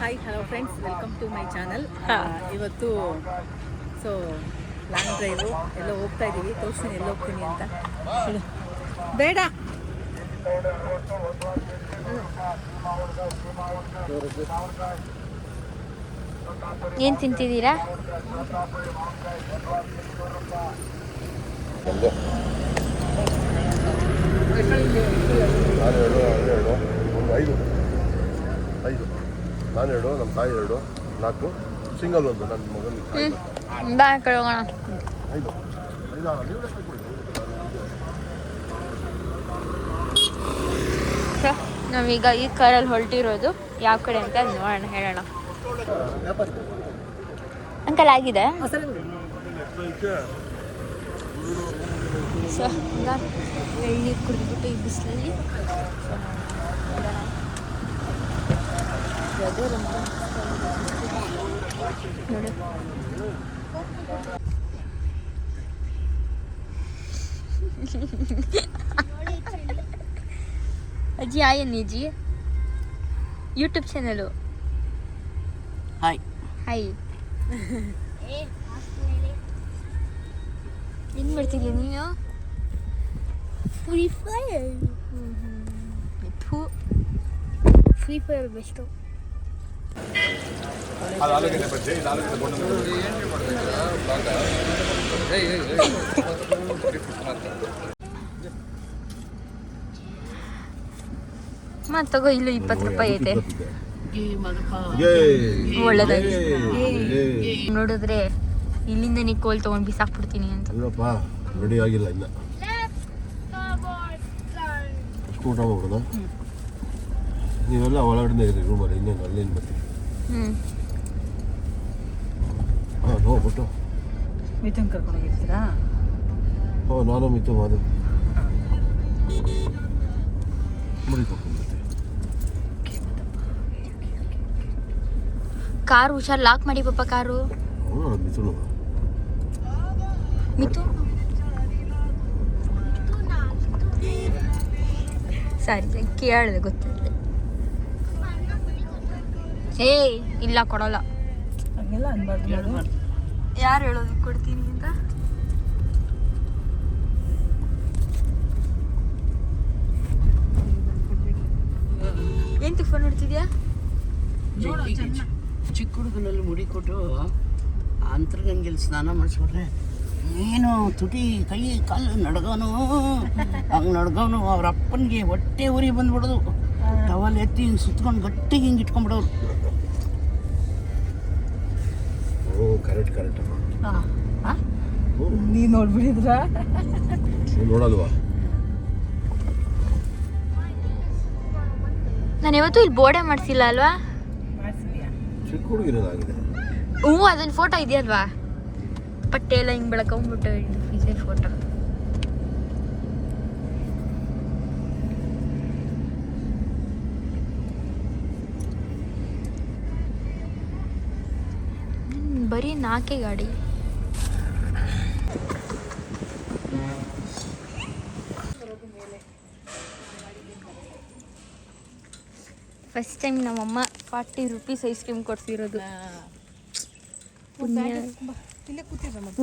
Hi hello friends, welcome to my channel. ಇವತ್ತು so long drive ಎಲ್ಲ ಹೋಗ್ತಾ ಇದ್ದೀವಿ. ತೋರಿಸ್ತೀನಿ ಎಲ್ಲ ಹೋಗ್ತೀನಿ ಅಂತ. ಬೇಡ ಏನು ತಿಂತಿದ್ದೀರಾ? ನಾನು 2, ನಮ್ಮ ತಾಯಿ 2, 4 ಸಿಂಗಲ್ ಒಂದು ನನ್ನ ಮಗನ ಬಾ ಕಳೋಣ. 5 ನಾವೀಗ ಈ ಕಾರಲ್ಲಿ ಹೊರಟಿರೋದು ಯಾವ ಕಡೆ ಅಂತ ನೋಡೋಣ, ಹೇಳೋಣ. ಅಂಕಲ್ ಆಗಿದೆ. ಸೊ ಈಗ ಎಳ್ನೀರು ಕುಡಿದ್ಬಿಟ್ಟು ಈ ಬಿಸಿಲಲ್ಲಿ ನೋಡಿ. ಅಜ್ಜಿ ಆಯ್ ಅನ್ನಿ ಯೂಟ್ಯೂಬ್ ಚಾನಲು. Hi hi. ಏನು ಮಾಡ್ತಿದ್ಯಾ ನೀನು? Free fire. Free fire best. ಮತ್ತೆ ತಗೋ, ಇಲ್ಲೂ 20 ರೂಪಾಯಿ ಐತೆ. ಒಳ್ಳೇದಾಗಿ ನೋಡಿದ್ರೆ ಇಲ್ಲಿಂದ ನೀ ಕೋಲ್ ತಗೊಂಡು ಬಿಸಾಕ್ಬಿಡ್ತೀನಿ ಅಂತ. ರೆಡಿ ಆಗಿಲ್ಲ ಇಲ್ಲ. ಅಷ್ಟು ಊಟ ಮಾಡೋಣ. ನೀವೆಲ್ಲ ಒಳಗಡೆ ಇರಿ ರೂಮಲ್ಲಿ, ಇನ್ನೇನು ಅಲ್ಲೇನು ಬರ್ತೀವಿ. ಹಾಂ ಹೋಗ್ಬಿಟ್ಟು ಮಿಥುನ್ ಕರ್ಕೊಂಡು ಹೋಗಿರ್ತೀರಾ? ನಾನು ಮಿಥು ಮಾದು ಮುಡಿ ಕರ್ಕೊಂಡು ಬರ್ತೀವಿ. ಕಾರು ಹುಷಾರ್, ಲಾಕ್ ಮಾಡಿ ಪಾಪ ಕಾರು. ಮಿಥುನು ಮಿಥು ಸರಿ ಕೇಳಿದೆ, ಗೊತ್ತಿಲ್ಲ. ಏಯ್ ಇಲ್ಲ, ಕೊಡಲ್ಲ. ಹಂಗೆಲ್ಲ ಅನ್ಬಾರ್ದು. ಯಾರು ಹೇಳೋದು ಕೊಡ್ತೀನಿ ಅಂತ? ಏನ್ ಟಿಫನ್ ನೋಡ್ತಿದ್ಯಾ? ಚಿಕ್ಕ ಹುಡುಗನಲ್ಲಿ ಮುಡಿ ಕೊಟ್ಟು ಅಂತರ್ಗಂಗೆಲ್ಲಿ ಸ್ನಾನ ಮಾಡಿಸ್ಬಿಟ್ರೆ ಏನು ತುಟಿ ಕೈ ಕಾಲು ನಡ್ಗೋನು ಹಂಗೆ ನಡ್ಗೋನು. ಅವ್ರ ಅಪ್ಪನಿಗೆ ಹೊಟ್ಟೆ ಉರಿ ಬಂದ್ಬಿಡೋದು. ಟವಲ್ ಎತ್ತಿ ಹಿಂಗೆ ಸುತ್ಕೊಂಡು ಗಟ್ಟಿಗೆ ಹಿಂಗೆ ಇಟ್ಕೊಂಡ್ಬಿಡೋರು. ಕರೆಕ್ಟ್ ನೀ ನೋಡ್ಬಿಡಿದ್ರ ನೋಡಲ್ವಾ? ನಾನು ಯಾವತ್ತೂ ಇಲ್ಲಿ ಬೋರ್ಡೇ ಮಾಡಿಸಿಲ್ಲ ಅಲ್ವಾ? ಚಿಕ್ಕ ಹುಡುಗಿರೋದಾಗಿದೆ. ಹ್ಞೂ, ಅದೊಂದು ಫೋಟೋ ಇದೆಯಲ್ವಾ? ಪಟ್ಟೆ ಎಲ್ಲ ಹಿಂಗೆ ಬೆಳಕೊಂಡ್ಬಿಟ್ಟು ಇದೆ ಫೋಟೋ. ಬರೀ 4 ಗಾಡಿ. ಫಸ್ಟ್ ಟೈಮ್ ನಮ್ಮಮ್ಮ 40 ರೂಪೀಸ್ ಐಸ್ ಕ್ರೀಮ್ ಕೊಡ್ಸಿರೋದು.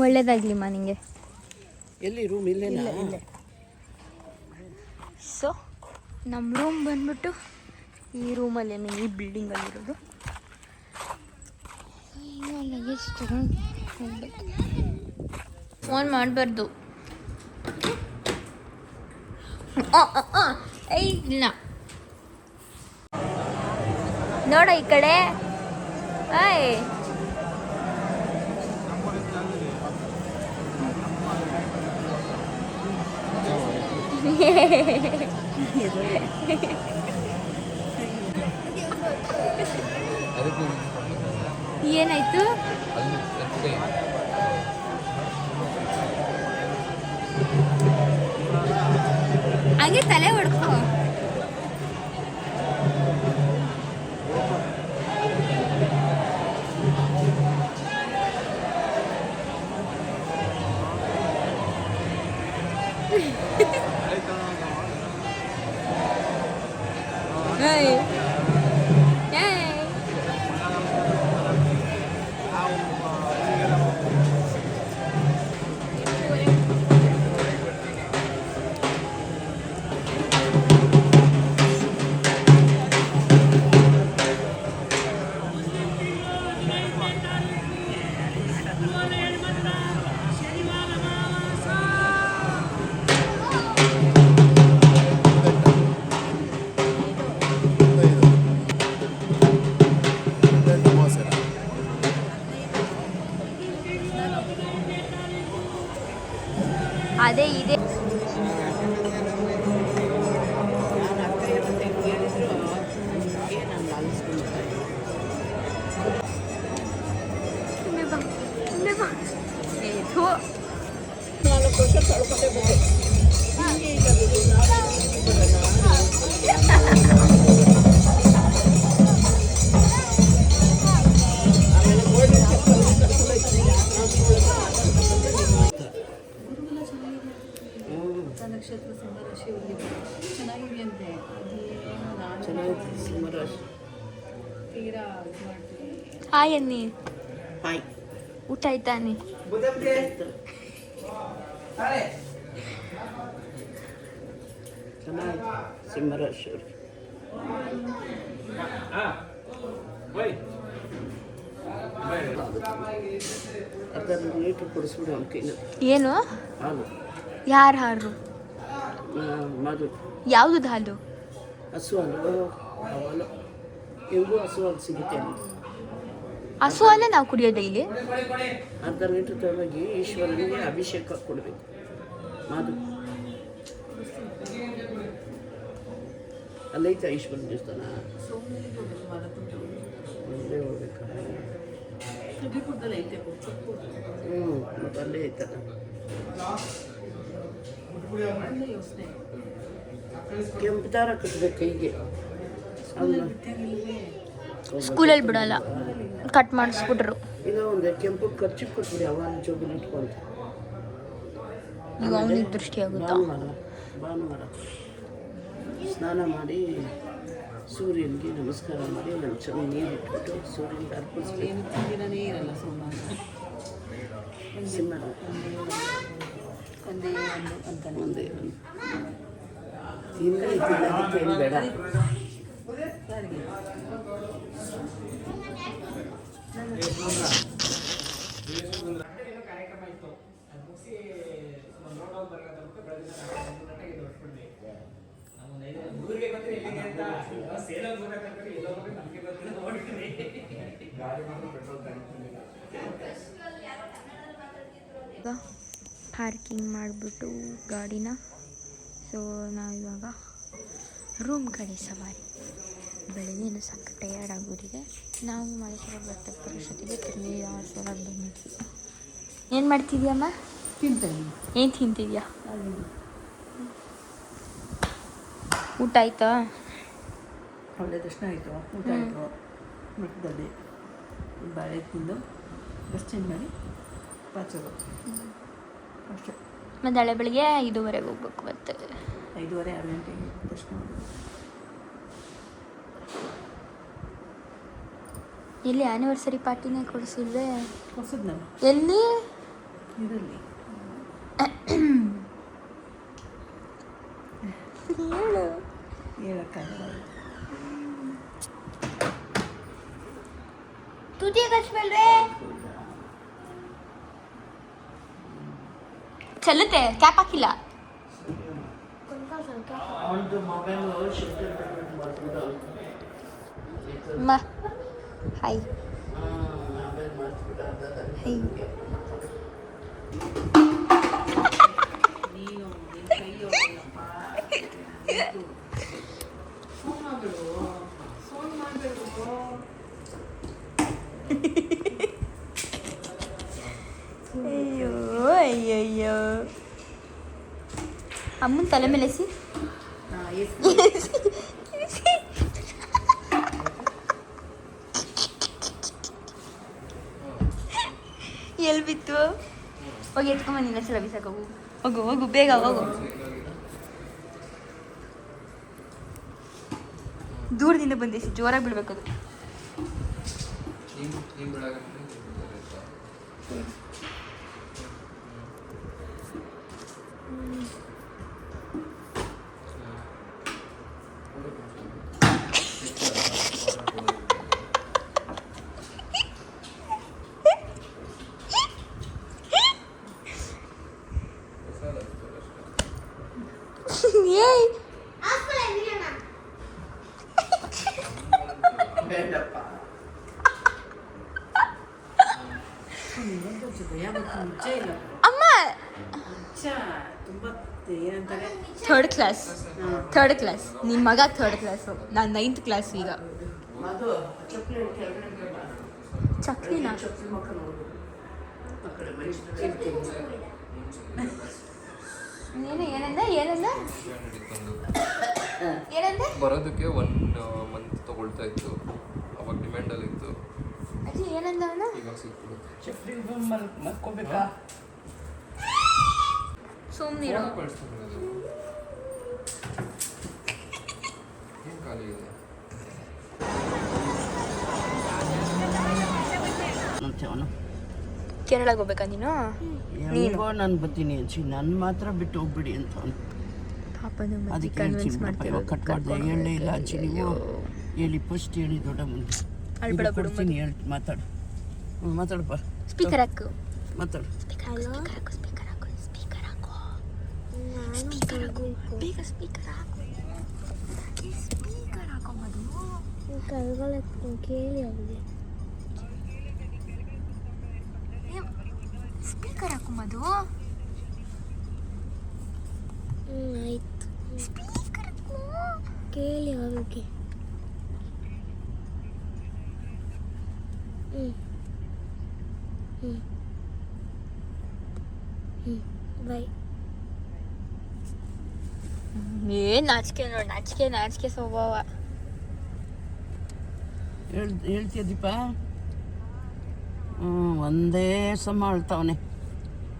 ಒಳ್ಳೇದಾಗ್ಲಿಮ್ಮ ನಿಂಗೆ. ಎಲ್ಲಿ ರೂಮ್ ಇಲ್ಲೇನಾ? ಸೊ ನಮ್ಮ ರೂಮ್ ಬಂದ್ಬಿಟ್ಟು ಈ ರೂಮಲ್ಲೇ, ಈ ಬಿಲ್ಡಿಂಗಲ್ಲಿರೋದು. ಲಗೇಜ್ ತಗೊಂಡು ಹೋಗ್ಬೇಕು. ಫೋನ್ ಮಾಡಬಾರ್ದು. ಐ ಇಲ್ಲ ನೋಡ ಈ ಕಡೆ. ಆಯ್ ಏನಾಯ್ತು? ಹಂಗೆ ತಲೆ ಹೊಡ್ಕೋ. Hey. Hey. ಅದೇ ಇದೆ. ನಾನು ಅಕ್ಕ ಮತ್ತೆ ಕೇಳಿದ್ರು ಏನಂತ ಅನಿಸ್ಕೊಂಡ್ಬಿಡ್ತಾ ಥು. 4 ವರ್ಷ ಕಳ್ಕೊಂಡೇ ಬಂದೆ. ಹೀಗೆ ಈಗ ಆಮೇಲೆ ಗೋಲ್ಡನ್ ಟೆಂಪಲ್ ನಕ್ಷತ್ರ ಸಿಂಹರಾಶಿ ಚೆನ್ನಾಗಿದೆಯಂತೆ. ಅದೇನು ನಾನು ಚೆನ್ನಾಗಿದೆ ಸಿಂಹರಾಶಿ. ತೀರಾ ಇದು ಮಾಡ್ತೀನಿ. ಹಾಯ್ ಅನ್ನಿ. ಹಾಯ್. ಊಟ ಆಯ್ತಾ ಅನ್ನಿ? ಚೆನ್ನಾಗಿದೆ ಸಿಂಹರಾಶಿ ಅವ್ರಿಗೆ. ಅರ್ಧ ಲೀಟ್ರ್ ಕೊಡಿಸ್ಬಿಡು ಅವ್ನ ಕೈನ ಏನು? ಹಾಲು. ಯಾರು ಹಾರು? ಮಧು. ಯಾವ್ದು ಹಾಲು? ಹಸು ಹಾಲು. ಹಾಲು ಹೆಂಗೂ ಹಸು ಹಾಲು ಸಿಗುತ್ತೆ ಅಲ್ಲಿ. ಹಸು ಅಲ್ಲೇ ನಾವು ಕುಡಿಯೋದು ಇಲ್ಲಿ. ಅರ್ಧ ಲೀಟ್ರ್ ತಗೊಂಡೋಗಿ ಈಶ್ವರನಿಗೆ ಅಭಿಷೇಕ ಕೊಡಬೇಕು. ಮಧು ಅಲ್ಲೈತೆ ಈಶ್ವರನ ದೇವಸ್ಥಾನ. ಅಲ್ಲೇ ಹೋಗ್ಬೇಕಾ? ಸುದ್ದಿಪುರದಲ್ಲಿ ಐತೆ. ಮತ್ತು ಅಲ್ಲೇ ಐತಲ್ಲ. ಒಳ್ಳೆ ಯೋಚನೆ. ಕೆಂಪು ದಾರ ಕಟ್ಟಬೇಕು ಕೈಗೆ. ಸ್ಕೂಲಲ್ಲಿ ಬಿಡಲ್ಲ, ಕಟ್ ಮಾಡಿಸ್ಬಿಟ್ರು. ಇಲ್ಲ ಒಂದು ಕೆಂಪು ಖರ್ಚು ಕೊಟ್ಬಿಡಿ ಅವಾಗ ಜೋಬಿಲಿ ಇಟ್ಕೊಂಡು. ಈಗ ಅವನಿಗೆ ದೃಷ್ಟಿ ಆಗುತ್ತಾ? ಭಾನುವಾರ ಸ್ನಾನ ಮಾಡಿ ಸೂರ್ಯನಿಗೆ ನಮಸ್ಕಾರ ಮಾಡಿ ಒಂದು ಚೆನ್ನಾಗಿ ನೀರು ಇಟ್ಬಿಟ್ಟು ಸೂರ್ಯನಿಗೆ ಅರ್ಪಿಸ್ಬೇಕು. ಏನು ತಿಂದಿರನೇ ಇರಲ್ಲ ಸೋಮ. ಸಿಂಹ ಒಂದೇ ಒಂದು ಅಂತಾನೆ. ಒಂದೇ ತಿಂದರೆ ತಿನ್ನೋದಕ್ಕೆ ಏನು ಬೇಡ. ಯಾರಿಗೆ? ಪಾರ್ಕಿಂಗ್ ಮಾಡಿಬಿಟ್ಟು ಗಾಡಿನ. ಸೊ ನಾವಿವಾಗ ರೂಮ್ ಕಡೆ ಸವಾರಿ. ಬೆಳಗ್ಗೆನೂ ಸಾಕು ಟಯರ್ಡ್ ಆಗೋರಿಗೆ. ನಾವು ಮಲೇಶ್ವರ ಬರ್ತಕ್ಕೆ ಬರೋಷ್ಟೊತ್ತಿಗೆ ತಿರುಗಿ 6 ಸಾವಿರ ಬಂದಿದ್ವಿ. ಏನು ಮಾಡ್ತಿದ್ಯಮ್ಮ? ತಿಂತೇನೆ. ಏನು ತಿಂತಿದ್ಯಾ? ಊಟ ಆಯ್ತಾ? ಒಳ್ಳೆ ದರ್ಶನ ಆಯಿತು, ಊಟ ಆಯಿತು. ಮಠದಲ್ಲಿ ಬಾಳೆ ತಿಂದು ಬಸ್ ಚೇಂಜ್ ಮಾಡಿ ಪಾಚರು ಅಷ್ಟೇ. ಮತ್ತು ನಾಳೆ ಬೆಳಿಗ್ಗೆ 5:30 ಹೋಗ್ಬೇಕು. ಮತ್ತೆ 5:30 6 ಗಂಟೆಗೆ ದರ್ಶನ ಮಾಡಿ. ಎಲ್ಲಿ ಆ್ಯನಿವರ್ಸರಿ ಪಾರ್ಟಿನೇ ಕೊಡಿಸಿಲ್ವೇ? ಹೊಸದ್ನಲ್ಲ ಎಲ್ಲಿ? ಇದರಲ್ಲಿ ಹೇಳು. ಹೇಳಕ್ಕಾಗಲ್ಲ. ತುದಿ ಕಚ್ಬೇಡ್ರೆ. ಚಲ್ಲುತ್ತೆ, ಕ್ಯಾಪ್ ಹಾಕಿಲ್ಲ. ಅವನದು ಮೊಬೈಲು ಶೆಲ್ಟರ್ ಮಾಡ್ತಿದ್ದ. ಅಮ್ಮ ಹಾಯ್. ಮೊಬೈಲ್ ಮಾಡ್ತಿದ್ದ. ಹಾಯ್. ನೀನು ನಿನ್ನ ಕೈ ಹೋಗಲ್ಲಪ್ಪ. Phone ಮಾಡಬೇಡು, phone ಮಾಡಬೇಡು. ಅಯ್ಯೋ ಅಯ್ಯಯ್ಯೋ. ಅಮ್ಮನ ತಲೆ ಮೇಲೆ ಎಸಿ. ಎಲ್ಲಿ ಬಿತ್ತು? ಹೋಗಿ ಎತ್ಕೊಂಬಂದು ಇನ್ನೊಂದ್ಸಲ ಬಿಸಾಕ. ಹೋಗು ಹೋಗು ಬೇಗ ಹೋಗು. ದೂರದಿಂದ ಬಂದಿಸಿ ಜೋರಾಗಿ ಬಿಡ್ಬೇಕದು. ಏಯ್ ಅಮ್ಮ ತುಂಬ ಏನಂತಾರೆ ಥರ್ಡ್ ಕ್ಲಾಸ್ ನಿಮ್ಮ ಮಗ ಥರ್ಡ್ ಕ್ಲಾಸು ನಾನು 9th ಕ್ಲಾಸ್ ಈಗ ಅದು ಚಪ್ಪಲಿ ಕೆಳಗಡೆ ಬಿಡಲ್ಲ. ಚಕ್ಲಿನ ಚಪ್ಪಲಿ ಮಕ್ಕ ನೋಡು ಆ ಕಡೆ ಏನಂದೆ ಬರೋದಕ್ಕೆ 1 ಮಂತ್ ತಗೊಳ್ತಾ ಇತ್ತು, ಅವಾಗ ಡಿಮ್ಯಾಂಡಲ್ಲಿ ಇತ್ತು. ಅಜ್ಜಿ ಏನಂದ ಅವನ ಈಗ ಸಿಕ್ಬಿಡುತ್ತೆ. ಚಪ್ಪಲಿ ಮಲ್ಕೋಬೇಕಾ? ಸುಮ್ಮನಿರೋ ಕಳಿಸ್ಕೊಂಡಿರೋದು ಏನು ಖಾಲಿ ಇದೆ. ಅಂತೇವನು ಕೇರಳಕ್ಕೆ ಹೋಗ್ಬೇಕಾ ನೀನು? ಹೆಂಗೋ ನಾನು ಬರ್ತೀನಿ ಅಜ್ಜಿ, ನನ್ನ ಮಾತ್ರ ಬಿಟ್ಟು ಹೋಗ್ಬಿಡಿ ಅಂತ ಅವನು. ಪಾಪ ನಮ್ಮ ಅಜ್ಜಿ ಅದಕ್ಕೆ ಕನ್ವಿನ್ಸ್ ಹೇಳ್ತೀನಿ ಮಾಡ್ತಿರೋ ಕಟ್ ಮಾಡಿದೆ. ಹೇಳಲೇ ಇಲ್ಲ ಅಜ್ಜಿ ನೀವು ಹೇಳಿ, ಫಸ್ಟ್ ಹೇಳಿ ದೊಡ್ಡ ಮುಂದೆ ಅಳ್ಬೇಡ ಬಿಡು ಕೊಡ್ತೀನಿ ಹೇಳಿ ಮಾತಾಡು. ಮಾತಾಡಪ್ಪ, ಸ್ಪೀಕರ್ ಹಾಕು ಮಾತಾಡು. ಬೇಗ ಸ್ಪೀಕರ್ ಹಾಕು ಕೇಳಿ ಅವರಿಗೆ ಸ್ಪೀಕರ್ ಹಾಕು ಮಧು. ಆಯ್ತು ಸ್ಪೀಕರ್ ಹಾಕು. ಕೇಳಿ ಅವ್ರಿಗೆ ಬಾಯ್. ಏನ್ ನಾಚಿಕೆ ನೋಡಿ, ನಾಚಿಕೆ ಸ್ವಭಾವ. ಹೇಳ್ತೀಯ ದೀಪ? ಒಂದೇ ಸಮ ಅಳ್ತಾವನೆ.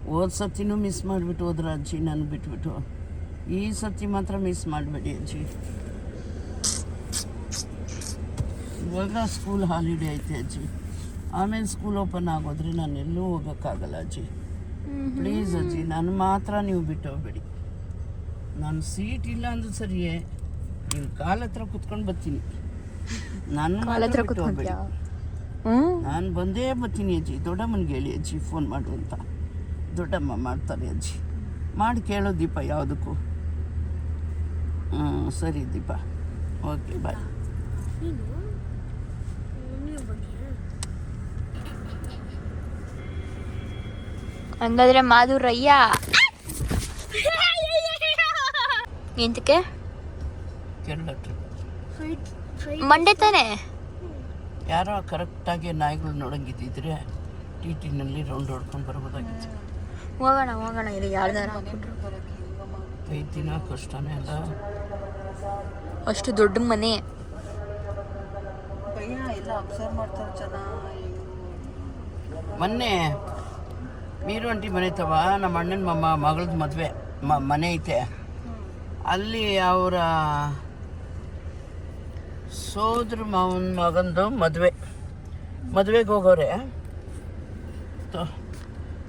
ಹೋದ ಸತಿನೂ ಮಿಸ್ ಮಾಡಿಬಿಟ್ಟು ಹೋದ್ರ ಅಜ್ಜಿ ನಾನು ಬಿಟ್ಬಿಟ್ಟು. ಈ ಸತಿ ಮಾತ್ರ ಮಿಸ್ ಮಾಡಬೇಡಿ ಅಜ್ಜಿ. ಇವಾಗ ಸ್ಕೂಲ್ ಹಾಲಿಡೇ ಐತೆ ಅಜ್ಜಿ, ಆಮೇಲೆ ಸ್ಕೂಲ್ ಓಪನ್ ಆಗೋದ್ರೆ ನಾನು ಎಲ್ಲೂ ಹೋಗೋಕ್ಕಾಗಲ್ಲ ಅಜ್ಜಿ. ಪ್ಲೀಸ್ ಅಜ್ಜಿ, ನಾನು ಮಾತ್ರ ನೀವು ಬಿಟ್ಟು ಹೋಗ್ಬೇಡಿ. ನಾನು ಸೀಟ್ ಇಲ್ಲ ಅಂದ್ರೂ ಸರಿಯೇ, ನಿಮ್ಮ ಕಾಲ ಹತ್ರ ಕುತ್ಕೊಂಡು ಬರ್ತೀನಿ. ನನ್ನ ಮಾತ್ರ ಬಿಟ್ಟು ಹೋಗ್ಬೇಡಿ. ನಾನು ಬಂದೇ ಬರ್ತೀನಿ ಅಜ್ಜಿ. ದೊಡ್ಡಮ್ಮನಿಗೆ ಹೇಳಿ ಅಜ್ಜಿ ಫೋನ್ ಮಾಡು ಅಂತ. ದೊಡ್ಡಮ್ಮ ಮಾಡ್ತಾರೆ ಅಜ್ಜಿ. ಮಾಡಿ ಕೇಳೋ ದೀಪ ಯಾವುದಕ್ಕೂ. ಸರಿ ದೀಪ, ಓಕೆ ಬಾಯ್. ಹಂಗಾದ್ರೆ ಮಾಧುರಯ್ಯ ಎಂತಕ್ಕೆ ಕೇರಳ ಟ್ರಿಪ್ ಮಂಡೆ ತಾನೆ? ಯಾರೋ ಕರೆಕ್ಟಾಗಿ ನಾಯಿಗಳು ನೋಡಂಗಿದ್ದಿದ್ರೆ ಟಿ ಟಿನಲ್ಲಿ ರೌಂಡ್ ಹೊಡ್ಕೊಂಡು ಬರ್ಬೋದಾಗಿತ್ತು. ಹೋಗೋಣ ಇಲ್ಲಿ ಯಾರ್ದಾರ ಹಾಕ್ಬಿಟ್ರು. 5 ದಿನ ಕಷ್ಟನೇ ಅಲ್ಲ. ಅಷ್ಟು ದೊಡ್ಡ ಮನೆ. ಭಯ ಎಲ್ಲ ಅಬ್ಸರ್ವ್ ಮಾಡ್ತಾರೆ ಜನ. ಮೊನ್ನೆ ಮೀರು ಆಂಟಿ ಮನೆ ತವ ನಮ್ಮ ಅಣ್ಣನ ಮಗಳದ್ದು ಮದುವೆ ಮನೆ ಐತೆ. ಅಲ್ಲಿ ಅವರ ಸೋದ್ರ ಮಾವನ ಮಗಂದು ಮದುವೆಗೆ ಹೋಗೋರೆ.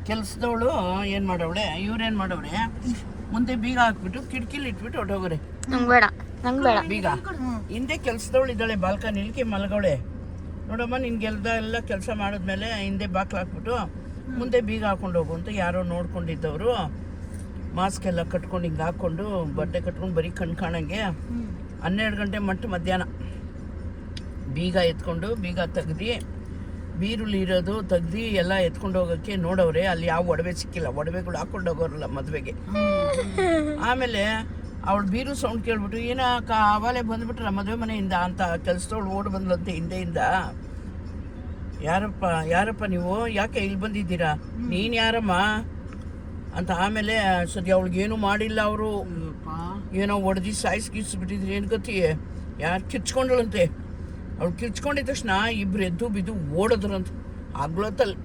ಕೆಲಸದವಳು ಏನು ಮಾಡವಳೆ, ಇವ್ರೇನು ಮಾಡವ್ರೆ, ಮುಂದೆ ಬೀಗ ಹಾಕ್ಬಿಟ್ಟು ಕಿಟಕಿಲಿ ಇಟ್ಬಿಟ್ಟು ಹೊಟ್ಟೋಗ್ರೆ. ನಂಗೆ ಬೇಡ ಬೀಗ ಹಿಂದೆ ಕೆಲಸದವಳು ಇದ್ದಾಳೆ, ಬಾಲ್ಕನಿ ಇಳ್ಕೆ ಮಲಗವಳೆ. ನೋಡಮ್ಮ ನಿನ್ಗೆಲ್ದ ಎಲ್ಲ ಕೆಲಸ ಮಾಡಿದ್ಮೇಲೆ ಹಿಂದೆ ಬಾಕ್ಲು ಹಾಕ್ಬಿಟ್ಟು ಮುಂದೆ ಬೀಗ ಹಾಕೊಂಡು ಹೋಗು ಅಂತ ಯಾರೋ ನೋಡ್ಕೊಂಡಿದ್ದವರು ಮಾಸ್ಕ್ ಎಲ್ಲ ಕಟ್ಕೊಂಡು ಹಿಂಗೆ ಹಾಕ್ಕೊಂಡು ಬಟ್ಟೆ ಕಟ್ಕೊಂಡು ಬರೀ ಕಣ್ ಕಾಣಂಗೆ 12 ಗಂಟೆ ಮಧ್ಯಾಹ್ನ ಬೀಗ ಎತ್ಕೊಂಡು ಬೀಗ ತೆಗ್ದು ಬೀರುಲಿ ಇರೋದು ತೆಗ್ದು ಎಲ್ಲ ಎತ್ಕೊಂಡು ಹೋಗೋಕ್ಕೆ ನೋಡವ್ರೆ. ಅಲ್ಲಿ ಯಾವ ಒಡವೆ ಸಿಕ್ಕಿಲ್ಲ, ಒಡವೆಗಳು ಹಾಕೊಂಡು ಹೋಗೋರಲ್ಲ ಮದುವೆಗೆ. ಆಮೇಲೆ ಅವಳು ಬೀರು ಸೌಂಡ್ ಕೇಳ್ಬಿಟ್ಟು ಏನಕ್ಕ ಆವಾಲೆ ಬಂದ್ಬಿಟ್ರ ಮದುವೆ ಮನೆಯಿಂದ ಅಂತ ಕೆಲಸದವಳು ಓಡ್ ಬಂದ್ಲಂತೆ ಹಿಂದೆಯಿಂದ. ಯಾರಪ್ಪ ನೀವು, ಯಾಕೆ ಇಲ್ಲಿ ಬಂದಿದ್ದೀರಾ, ನೀನು ಯಾರಮ್ಮ ಅಂತ. ಆಮೇಲೆ ಸದ್ಯ ಅವಳಿಗೇನು ಮಾಡಿಲ್ಲ, ಅವರು ಏನೋ ಹೊಡೆದು ಸಾಯಿಸ್ಗಿಸ್ಬಿಟ್ಟಿದ್ರು. ಏನು ಗತಿ, ಯಾರು ಕಿರ್ಚ್ಕೊಂಡಳಂತೆ. ಅವಳು ಕಿರ್ಚ್ಕೊಂಡಿದ್ದ ತಕ್ಷಣ ಇಬ್ರು ಎದ್ದು ಬಿದ್ದು ಓಡೋದ್ರಂತ ಆಗ್ಲತ್ತಲ್ಲಿ.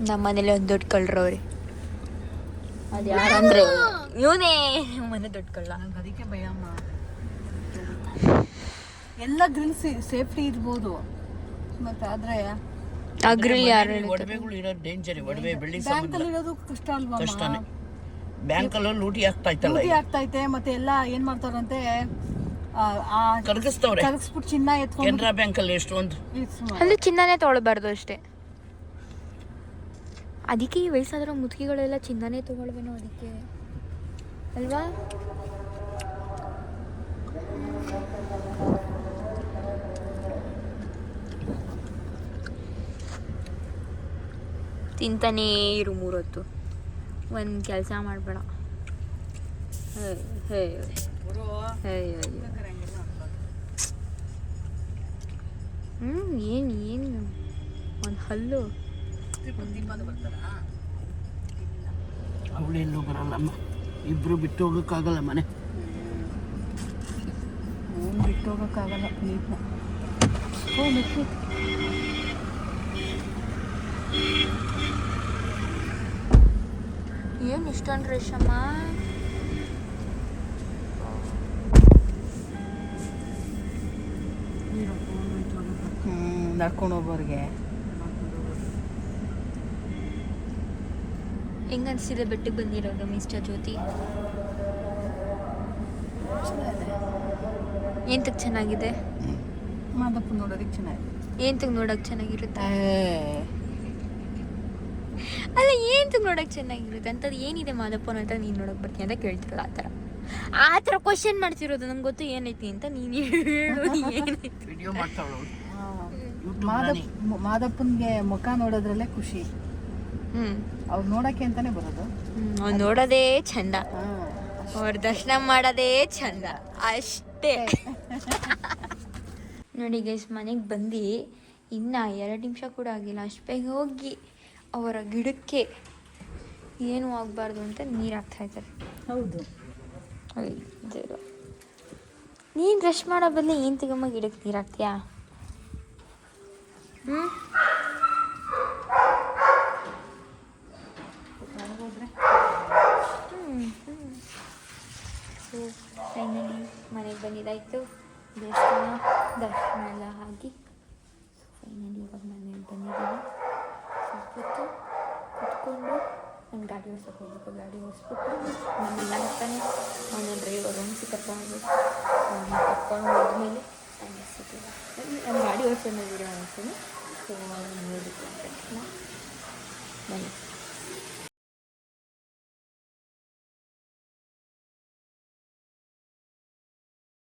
ನಮ್ಮ ಮನೇಲಿ ಒಂದು ದೊಡ್ಡ ಕಳ್ರವ್ರಿ. ಅದು ಯಾರಂದ್ರೆ ಇವನೇ ಮನೆ ದೊಡ್ಡ ಕಳ್ಳ. ನಂಗೆ ಅದಕ್ಕೆ ಭಯಮ್ಮ. ಎಲ್ಲ ಗ್ರಿಲ್ಸ್ ಸೇಫ್ಟಿ ಇರ್ಬೋದು, ಮತ್ತೆ ಆದ್ರೆ ಅಗ್ರಿಲ್ ಯಾರು ಒಡವೆಗಳು ಇರೋದು ಡೇಂಜರ್. ಒಡವೆ ಬೆಳ್ಳಿ ಬ್ಯಾಂಕಲ್ಲಿ ಇರೋದು ಕಷ್ಟ ಅಲ್ವಾ? ಕಷ್ಟನೇ. ಬ್ಯಾಂಕಲ್ಲೂ ಲೂಟಿ ಆಗ್ತಾ ಇತ್ತಲ್ಲ, ಲೂಟಿ ಆಗ್ತೈತೆ. ಮತ್ತೆ ಎಲ್ಲ ಏನ್ ಮಾಡ್ತಾರಂತೆ, ಕರಗಿಸ್ತವ್ರೆ. ಕರಗಿಸ್ಬಿಟ್ಟು ಚಿನ್ನ ಎತ್ಕೊಂಡು. ಕೆನರಾ ಬ್ಯಾಂಕಲ್ಲಿ ಎಷ್ಟೊಂದು ಅಲ್ಲಿ ಚಿನ್ನನೇ ತೊಗೊಳ್ಬಾರ್ದು ಅಷ್ಟೇ. ಅದಕ್ಕೆ ಈ ವಯಸ್ಸಾದ್ರೂ ಮುದುಕಿಗಳೆಲ್ಲ ಚಿನ್ನನೇ ತೊಗೊಳ್ವೇನೋ ಅದಕ್ಕೆ ಅಲ್ವಾ? ತಿಂತಾನೇ ಇರು 3 ಹೊತ್ತು. ಒಂದು ಕೆಲಸ ಮಾಡಬೇಡ. ಏನು ಒಂದು ಹಲ್ಲು. ಅವಳೆಲ್ಲೂ ಬರಲ್ಲಮ್ಮ, ಇಬ್ರು ಬಿಟ್ಟು ಹೋಗೋಕ್ಕಾಗಲ್ಲ ಮನೆ. ಅವ್ನು ಬಿಟ್ಟು ಹೋಗೋಕ್ಕಾಗಲ್ಲ ನೀಟ್ನ. ಓ ಮೆಟ್ಟಿ ಏನು ಇಷ್ಟೊಂದು ರಶ್ ಅಮ್ಮ? ನಡ್ಕೊಂಡು ಹೋಗೋರಿಗೆ ಹೆಂಗ ಅನಿಸ್ತಿದೆ ಬೆಟ್ಟಕ್ಕೆ ಬಂದಿರೋದು ಮಿಸ್ಟರ್ ಜ್ಯೋತಿ? ಏಂತಕ್ಕೆ ಚೆನ್ನಾಗಿದೆ? ಮಾದಪ್ಪ ನೋಡೋದಕ್ಕೆ ಚೆನ್ನಾಗಿದೆ. ಏಂತಕ್ಕೆ ನೋಡೋಕೆ ಚೆನ್ನಾಗಿರುತ್ತೆ? ಅಲ್ಲ ಏಂತಕ್ಕೆ ನೋಡೋಕೆ ಚೆನ್ನಾಗಿರುತ್ತೆ ಅಂಥದ್ದು ಏನಿದೆ ಮಾದಪ್ಪನ ಅಂತ ನೀನು ನೋಡೋಕೆ ಬರ್ತೀನಿ ಅಂತ ಕೇಳ್ತಿರಲ್ಲ. ಆ ಥರ ಕ್ವಶನ್ ಮಾಡ್ತಿರೋದು ನಂಗೆ ಗೊತ್ತು ಏನೈತಿ ಅಂತ. ನೀನು ಹೇಳು ಏನೈತಿ. ವಿಡಿಯೋ ಮಾಡ್ತಾವಳು ಮಾದಪ್ಪನಿಗೆ ಮುಖ ನೋಡೋದ್ರಲ್ಲೇ ಖುಷಿ. ಅವ್ರು ನೋಡೋಕ್ಕೆ ಅಂತಾನೆ ಬರೋದು. ಅವ್ನು ನೋಡೋದೇ ಚಂದ, ಅವ್ರ ದರ್ಶನ ಮಾಡೋದೇ ಚಂದ ಅಷ್ಟೇ. ನೋಡಿ ಗೈಸ್, ಮನೆಗೆ ಬಂದು ಇನ್ನು 2 ನಿಮಿಷ ಕೂಡ ಆಗಿಲ್ಲ, ಅಷ್ಟು ಬೇಗ ಹೋಗಿ ಅವರ ಗಿಡಕ್ಕೆ ಏನೂ ಆಗಬಾರ್ದು ಅಂತ ನೀರು ಹಾಕ್ತಾಯಿದ್ದಾರೆ. ಹೌದು. ನೀನು ರಶ್ ಮಾಡೋ ಬದಲು ಏನು ತಗೊಂಬ ಗಿಡಕ್ಕೆ ನೀರು ಹಾಕ್ತೀಯಾ? ಸೊ ಫೈನಲಿ ಮನೆಗೆ ಬಂದಿದ್ದಾಯಿತು. ದೇವಸ್ಥಾನ ದರ್ಶನ ಎಲ್ಲ ಆಗಿ ಫೈನಲಿ ಇವಾಗ ಮನೆಗೆ ಬಂದಿದ್ದೀವಿ. ಸ್ವಲ್ಪ ಹೊತ್ತು ಕುತ್ಕೊಂಡು ನಾನು ಗಾಡಿ ಓಡಿಸೋಕೆ ಹೋಗ್ಬೇಕು. ಗಾಡಿ ಓಡಿಸ್ಬಿಟ್ಟು ನಮ್ಮೆಲ್ಲ ಬರ್ತಾನೆ ಅವನ ಡ್ರೈವರ್ ರೂಮ್ಸಿಗೆ ಕರ್ಕೊಂಡು ಅವನ್ನ ಕರ್ಕೊಂಡು ಹೋದ್ಮೇಲೆ ನಾನು ಗಾಡಿ ಓಡಿಸೋದು ವೀಡಿಯೋ ಮಾಡ್ತೀನಿ. ಸೊ ನೋಡೋದಕ್ಕೆ ತಕ್ಷಣ ಬನ್ನಿ.